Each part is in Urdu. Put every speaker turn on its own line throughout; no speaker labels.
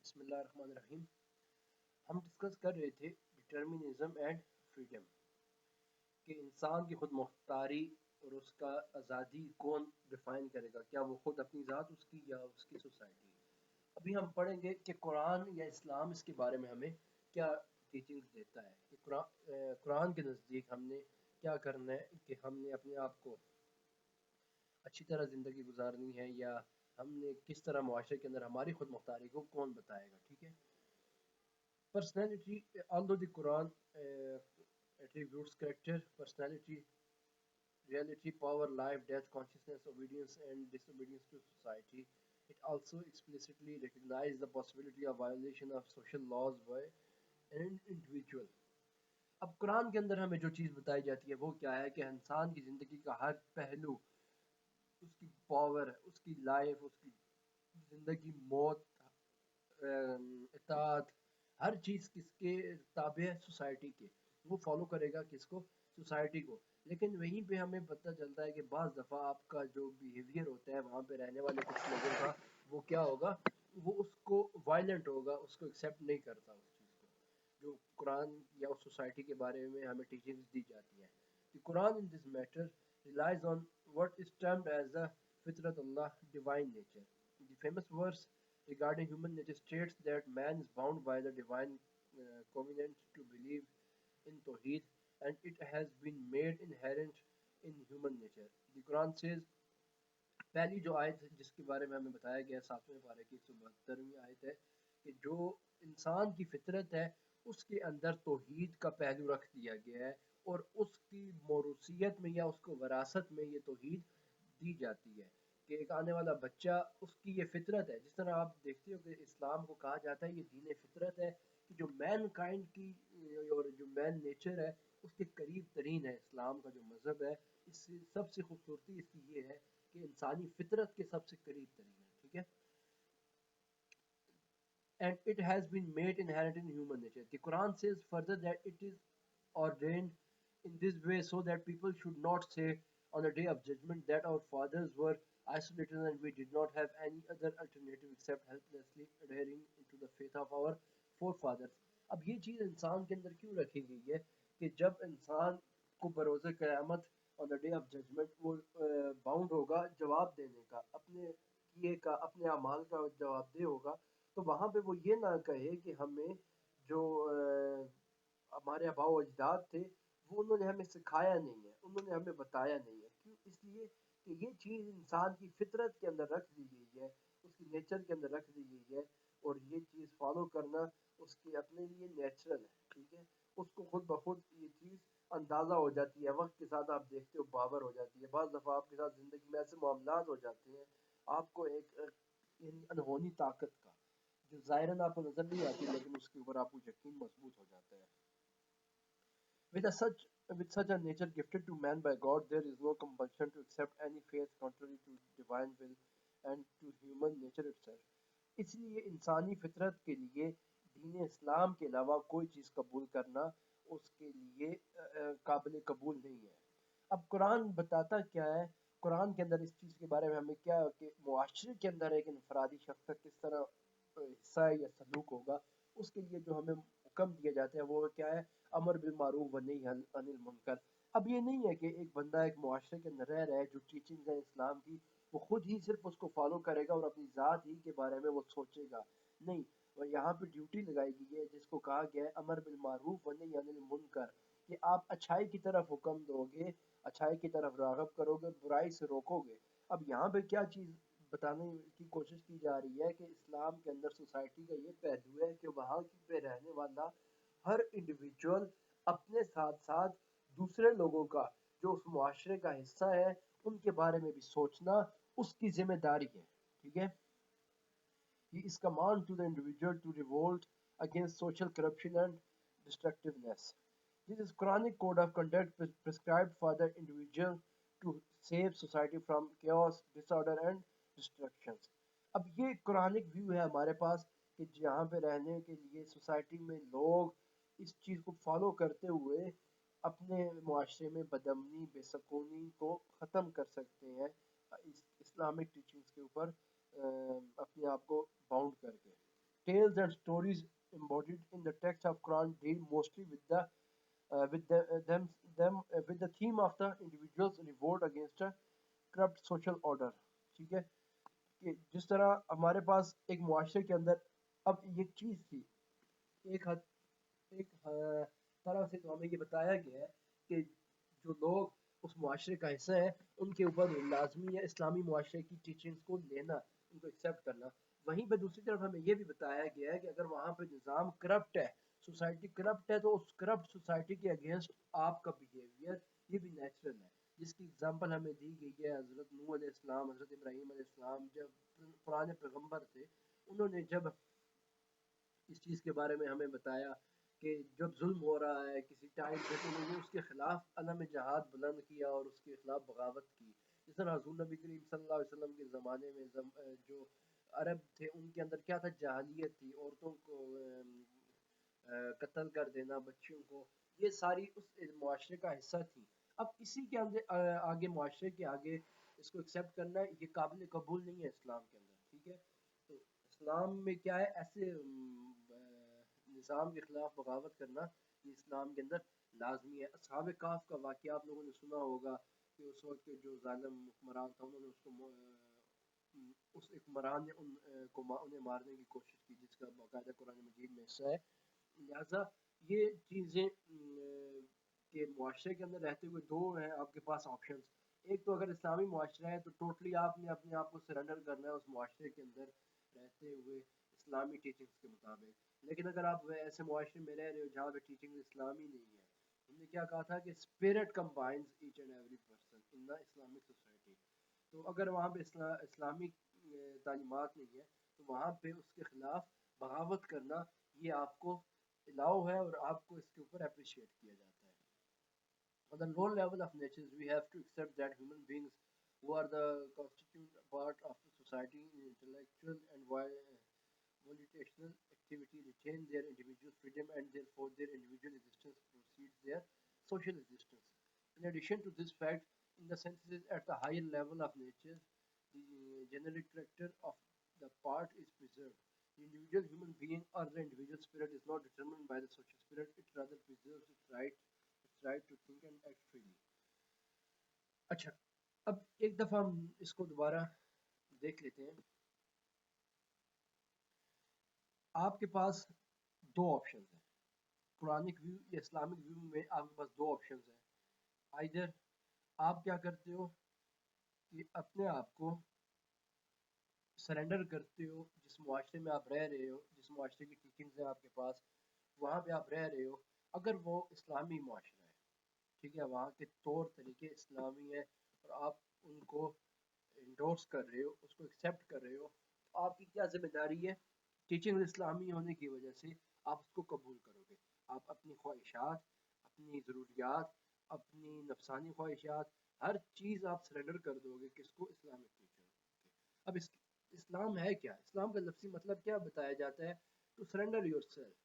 بسم اللہ الرحمن الرحیم. ہم ڈسکس کر رہے تھے ڈٹرمنزم اینڈ فریڈم کہ انسان کی خود مختاری اور اس کا آزادی کون ڈیفائن کرے گا، کیا وہ خود اپنی ذات اس کی یا اس کی سوسائٹی. ابھی ہم پڑھیں گے کہ قرآن یا اسلام اس کے بارے میں ہمیں کیا ٹیچنگز دیتا ہے کہ قرآن کے نزدیک ہم نے کیا کرنا ہے، کہ ہم نے اپنے آپ کو اچھی طرح زندگی گزارنی ہے یا ہم نے کس طرح معاشرے کے اندر ہماری خود مختاری کو کون بتائے گا. ٹھیک ہے. Personality, although the Quran attributes character, personality, reality, power, life, death, consciousness, obedience, and disobedience to society, it also explicitly recognizes the possibility of violation of social laws by an individual. اب قرآن کے اندر ہمیں جو چیز بتائی جاتی ہے وہ کیا ہے کہ انسان کی زندگی کا ہر پہلو، اس کی پاور، اس کی لائف، اس کی زندگی، موت، اطاعت، ہر چیز کس کے تابع ہے؟ سوسائٹی کے. وہ فالو کرے گا کس کو؟ سوسائٹی کو. لیکن وہیں پہ ہمیں پتہ چلتا ہے کہ بعض دفعہ آپ کا جو بیہیویئر ہوتا ہے وہاں پہ رہنے والے کچھ لوگوں کا، وہ کیا ہوگا؟ وہ اس کو وائلنٹ ہوگا، اس کو ایکسیپٹ نہیں کرتا اس چیز کو جو قرآن یا اس سوسائٹی کے بارے میں ہمیں ٹیچنگز دی جاتی ہیں. The Quran in this matter relies on what is termed as the fitrat Allah, divine nature. The famous verse regarding human nature states that man is bound by the divine covenant to believe in Tawheed, and it has been made inherent in human nature. The Quran says, پہلی جو آیت جس کے بارے میں ہمیں بتایا گیا 7ویں پارے کی 172ویں آیت ہے کہ جو انسان کی فطرت ہے اس کے اندر توحید کا پہلو رکھ دیا گیا ہے، اور اس کی موروثیت میں یا اس کو وراثت میں یہ توحید دی جاتی ہے کہ ایک آنے والا بچہ، اس کی یہ فطرت ہے. جس طرح آپ دیکھتے ہو کہ اسلام کو کہا جاتا ہے یہ دین فطرت ہے، کہ جو مین کائنڈ کی اور جو مین نیچر ہے اس کے قریب ترین ہے. اسلام کا جو مذہب ہے اس سے سب سے خوبصورتی اس کی یہ ہے کہ انسانی فطرت کے سب سے قریب ترین ہے. ٹھیک ہے. And it has been made inherent in human nature. The Quran says further that it is ordained in this way so that people should not say on the day of judgment that our fathers were isolated and we did not have any other alternative except helplessly adhering to the faith of our forefathers. اب یہ چیز انسان کے اندر کیوں رکھی گئی ہے کہ جب انسان کو بروز قیامت on the day of judgment وہ باؤنڈ ہوگا جواب دینے کا، اپنے کیے کا، اپنے اعمال کا جواب دے ہوگا، تو وہاں پہ وہ یہ نہ کہے کہ ہمیں جو ہمارے آباء و اجداد تھے وہ انہوں نے ہمیں سکھایا نہیں ہے، انہوں نے ہمیں بتایا نہیں ہے. کیوں؟ اس لیے کہ یہ چیز انسان کی فطرت کے اندر رکھ دی گئی ہے، اس کی نیچر کے اندر رکھ دی گئی ہے، اور یہ چیز فالو کرنا اس کے اپنے لیے نیچرل ہے. ٹھیک ہے. اس کو خود بخود یہ چیز اندازہ ہو جاتی ہے، وقت کے ساتھ آپ دیکھتے ہو باور ہو جاتی ہے. بعض دفعہ آپ کے ساتھ زندگی میں ایسے معاملات ہو جاتے ہیں آپ کو ایک انہونی طاقت کا جو ظاہراً آپ کو نظر نہیں آتی لیکن اس کے اوپر آپ کو یقین مضبوط ہو جاتا ہے. With such a nature gifted to man by God, there is no compulsion to accept any faith contrary to divine will and to human nature itself. اس لیے انسانی فطرت کے لیے دین اسلام کے علاوہ کوئی چیز قبول کرنا اس کے لیے قابل قبول نہیں ہے. اب قرآن بتاتا کیا ہے؟ قرآن کے اندر اس چیز کے بارے میں ہمیں کیا کہ معاشرے کے اندر ایک انفرادی شخص کا کس طرح حصہ یا سلوک ہوگا، اس کے لیے جو ہمیں حکم دیا جاتا ہے وہ کیا ہے؟ امر بالمعروف و نہی عن المنکر. اب یہ نہیں ہے کہ ایک بندہ ایک معاشرے کے اندر رہ رہا ہے، جو ٹیچنگ ہے اسلام کی وہ خود ہی صرف اس کو فالو کرے گا اور اپنی ذات ہی کے بارے میں وہ سوچے گا. نہیں، اور یہاں پہ ڈیوٹی لگائی گئی ہے جس کو کہا گیا ہے امر بالمعروف و نہی عن المنکر، کہ آپ اچھائی کی طرف حکم دو گے، اچھائی کی طرف راغب کرو گے، برائی سے روکو گے. اب یہاں پہ کیا چیز بتانے کی کوشش کی جا رہی ہے کہ اسلام کے اندر سوسائٹی کا یہ پہلو ہے کہ وہاں پہ رہنے والا ہر انڈیویجول اپنے ساتھ ساتھ دوسرے لوگوں کا جو اس معاشرے کا حصہ ہے ان کے بارے میں بھی سوچنا اس کی ذمہ داری ہے. ٹھیک ہے. He is command to the individual to revolt against social corruption and destructiveness. This is Quranic code of conduct prescribed for the individual to save society from chaos, disorder and destructions. اب یہ قرآنک ویو ہے ہمارے پاس کہ جہاں پہ رہنے کے لیے سوسائٹی میں لوگ اس چیز کو فالو کرتے ہوئے اپنے معاشرے میں بدامنی، بے سکونی کو ختم کر سکتے ہیں اسلامک ٹیچنگز کے اوپر اپنے آپ کو باؤنڈ کر کے. tales and stories embodied in the text of Quran deal mostly with the theme of the individual's revolt against a corrupt social order. ٹھیک ہے کہ جس طرح ہمارے پاس ایک معاشرے کے اندر اب یہ چیز تھی، ایک طرح سے تو ہمیں یہ بتایا گیا ہے کہ جو لوگ اس معاشرے کا حصہ ہیں ان کے اوپر لازمی ہے اسلامی معاشرے کی ٹیچنگز کو لینا، ان کو ایکسیپٹ کرنا. وہیں پہ دوسری طرف ہمیں یہ بھی بتایا گیا ہے کہ اگر وہاں پہ نظام کرپٹ ہے، سوسائٹی کرپٹ ہے، تو اس کرپٹ سوسائٹی کے اگینسٹ آپ کا بیہیویئر یہ بھی نیچرل ہے، جس کی اگزامپل ہمیں دی گئی ہے حضرت نوح علیہ السلام، حضرت ابراہیم علیہ السلام جب پرانے پیغمبر تھے، انہوں نے جب اس چیز کے بارے میں ہمیں بتایا کہ جب ظلم ہو رہا ہے کسی ٹائم پہ تو انہوں نے اس کے خلاف علم جہاد بلند کیا اور اس کے خلاف بغاوت کی. جس طرح حضور نبی کریم صلی اللہ علیہ وسلم کے زمانے میں جو عرب تھے ان کے اندر کیا تھا، جاہلیت تھی، عورتوں کو قتل کر دینا، بچیوں کو، یہ ساری اس معاشرے کا حصہ تھی. اب اسی کے اندر آگے معاشرے کے آگے اس کو ایکسیپٹ کرنا یہ قابل قبول نہیں ہے اسلام کے اندر. ٹھیک ہے، تو اسلام میں کیا ہے، ایسے نظام کے خلاف بغاوت کرنا یہ اسلام کے اندر لازمی ہے. اصحاب کہف کا واقعہ آپ لوگوں نے سنا ہوگا کہ اس وقت جو ظالم حکمران تھا انہوں نے اس حکمران نے انہیں مارنے کی کوشش کی، جس کا باقاعدہ قرآن مجید میں حصہ ہے. لہٰذا یہ چیزیں کہ معاشرے کے اندر رہتے ہوئے دو ہیں آپ کے پاس آپشنز. ایک تو اگر اسلامی معاشرہ ہے تو ٹوٹلی آپ نے اپنے آپ کو سرنڈر کرنا ہے اس معاشرے کے اندر رہتے ہوئے اسلامی ٹیچنگز کے مطابق. لیکن اگر آپ ایسے معاشرے میں رہ رہے ہو جہاں پہ ٹیچنگ اسلامی نہیں ہے، ہم نے کیا کہا تھا کہ spirit combines each and every person in the Islamic society. تو اگر وہاں پہ اسلامی تعلیمات نہیں ہے تو وہاں پہ اس کے خلاف بغاوت کرنا یہ آپ کو الاؤ ہے اور آپ کو اس کے اوپر اپریشیٹ کیا جاتا ہے. On the lower level of nature, we have to accept that human beings who are the constituent part of the society in intellectual and volitional activity retain their individual freedom and therefore their individual existence precedes their social existence. In addition to this fact, in the senses at the higher level of nature, the generic character of the part is preserved. The individual human being or the individual spirit is not determined by the social spirit, it rather preserves its right to think and act freely. اچھا، اب ایک دفعہ ہم اس کو دوبارہ دیکھ لیتے ہیں. آپ کے پاس دو آپشنز ہیں قرآنک ویو یا اسلامک ویو میں. آپ کے پاس دو آپشنز ہیں. آئیدر آپ کیا کرتے ہو کہ اپنے آپ کو سرنڈر کرتے ہو جس معاشرے میں آپ رہ رہے ہو، جس معاشرے کی ٹیچنگز ہیں آپ کے پاس، وہاں پہ آپ رہ رہے ہو. اگر وہ اسلامی معاشرہ ہے، ٹھیک ہے، وہاں کے طور طریقے اسلامی ہیں اور آپ ان کو انڈورس کر رہے ہو، اس کو ایکسیپٹ کر رہے ہو، تو آپ کی کیا ذمہ داری ہے؟ ٹیچنگ اسلامی ہونے کی وجہ سے آپ اس کو قبول کرو گے. آپ اپنی خواہشات، اپنی ضروریات، اپنی نفسانی خواہشات، ہر چیز آپ سرنڈر کر دو گے کس کو؟ Islamic teacher. اب اسلام ہے کیا؟ اسلام کا لفظی مطلب کیا بتایا جاتا ہے؟ To surrender yourself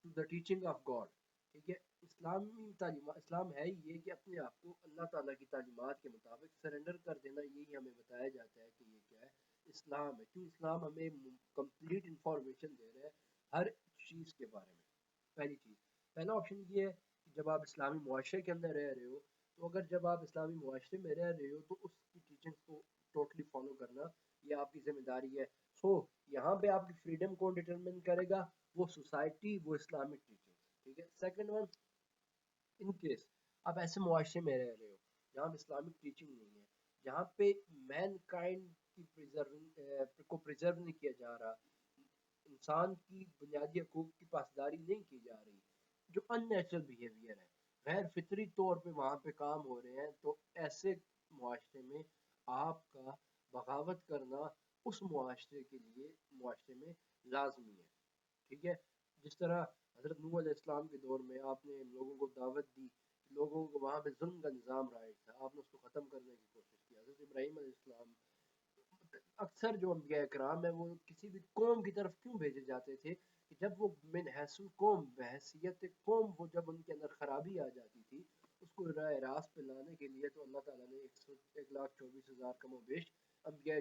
to the teaching of God. ٹھیک ہے، اسلام ہے یہ کہ اپنے آپ کو اللہ تعالیٰ کی تعلیمات کے مطابق سرنڈر کر دینا. یہی ہمیں بتایا جاتا ہے کہ یہ کیا ہے، اسلام ہے. کیوں اسلام ہمیں کمپلیٹ انفارمیشن دے رہا ہے ہر چیز کے بارے میں. پہلی چیز، پہلا آپشن یہ ہے کہ جب آپ اسلامی معاشرے کے اندر رہ رہے ہو، تو اگر جب آپ اسلامی معاشرے میں رہ رہے ہو تو اس کی ٹیچنگ کو ٹوٹلی فالو کرنا یہ آپ کی ذمہ داری ہے. یہاں پہ آپ کی فریڈم کو ڈٹرمن کرے گا وہ سوسائٹی، وہ اسلامک ٹیچنگ. ٹھیک ہے. سیکنڈ ون، ان کیس آپ ایسے معاشرے میں رہ رہے ہو جہاں پہ اسلامک ٹیچنگ نہیں ہے، جہاں پہ مین کائنڈ کو پریزرو نہیں کیا جا رہا، انسان کی بنیادی حقوق کی پاسداری نہیں کی جا رہی، جو ان نیچرل بیہیویئر ہے، غیر فطری طور پہ وہاں پہ کام ہو رہے ہیں، تو ایسے معاشرے میں آپ کا بغاوت کرنا اس معاشرے میں لازمی ہے. ٹھیک ہے. جس طرح حضرت نوح علیہ السلام کے دور میں آپ نے لوگوں کو دعوت دی، لوگوں کو وہاں پہ ظلم کا نظام رائج تھا، آپ نے اس کو ختم کرنے کی کوشش کی. حضرت ابراہیم علیہ السلام، اکثر جو انبیاء کرام ہیں وہ کسی بھی قوم کی طرف کیوں بھیجے جاتے تھے کہ جب وہ من حیث قوم، بحیثیت قوم، وہ جب ان کے اندر خرابی آ جاتی تھی، اس کو راہ راست پہ لانے کے لیے تو اللہ تعالیٰ نے 1,24,000 کم و بیش انبیاء